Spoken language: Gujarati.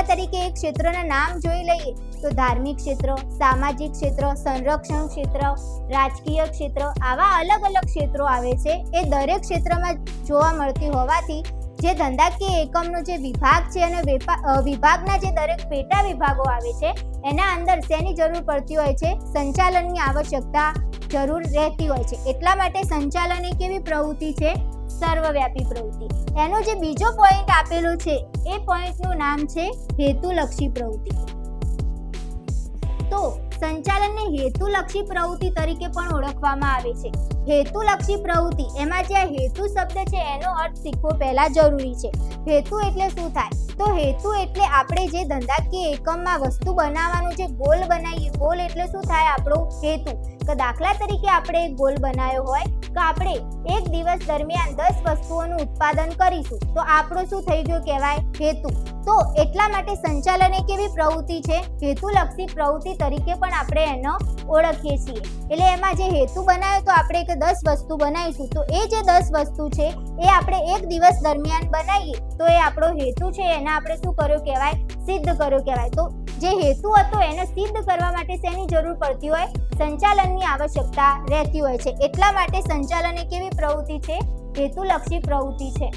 દાખલા તરીકે એક ક્ષેત્રના નામ જોઈ લઈએ તો ધાર્મિક ક્ષેત્ર, સામાજિક ક્ષેત્ર, સંરક્ષણ ક્ષેત્ર, રાજકીય ક્ષેત્ર, આવા અલગ અલગ ક્ષેત્રો આવે છે. એ દરેક ક્ષેત્રમાં જોવા મળતી હોવાથી જે ધંધાકીય એકમનો જે વિભાગ છે અને વિભાગના જે દરેક પેટા વિભાગો આવે છે એના અંદર શેની જરૂર પડતી હોય છે? સંચાલનની આવશ્યકતા જરૂર રહેતી હોય છે. એટલા માટે સંચાલન એ કેવી પ્રવૃત્તિ છે? સર્વવ્યાપી પ્રવૃત્તિ. એનો જે બીજો પોઈન્ટ આપેલો છે એ પોઈન્ટનું નામ છે હેતુલક્ષી પ્રવૃત્તિ. તો સંચાલનને હેતુલક્ષી પ્રવૃત્તિ તરીકે પણ ઓળખવામાં આવે છે. હેતુલક્ષી પ્રવૃત્તિ, એમાં જે હેતુ શબ્દ છે એનો અર્થ શીખવો પહેલા જરૂરી છે. હેતુ એટલે શું થાય? તો હેતુ એટલે આપણે જે ધંધાકીય એકમમાં વસ્તુ બનાવવાનું જે ગોલ બનાવીએ, ગોલ એટલે શું થાય? આપણો હેતુ. તો દાખલા તરીકે આપણે એક ગોલ બનાવ્યો હોય કે આપણે એક દિવસ દરમિયાન 10 વસ્તુઓનું ઉત્પાદન કરીશું, તો આપણો શું થઈ ગયો કહેવાય? હેતુ. તો એટલા માટે સંચાલન એ કેવી પ્રવૃત્તિ છે? હેતુલક્ષી પ્રવૃત્તિ તરીકે પણ આપણે એનો ઓળખીએ છીએ. એટલે એમાં જે હેતુ બનાવ્યો તો આપણે કે 10 વસ્તુ બનાવીશું, તો એ જે 10 વસ્તુ છે એ આપણે એક દિવસ દરમિયાન બનાવીએ તો એ આપણો હેતુ છે, એને આપણે શું કર્યો કહેવાય? સિદ્ધ કર્યો કહેવાય. તો જે હેતુ હતો એને સિદ્ધ કરવા માટે શેની જરૂર પડતી હોય? સંચાલનની આવશ્યકતા રહેતી હોય છે. એટલા માટે સંચાલન એ કેવી પ્રવૃત્તિ છે? હેતુલક્ષી પ્રવૃત્તિ છે.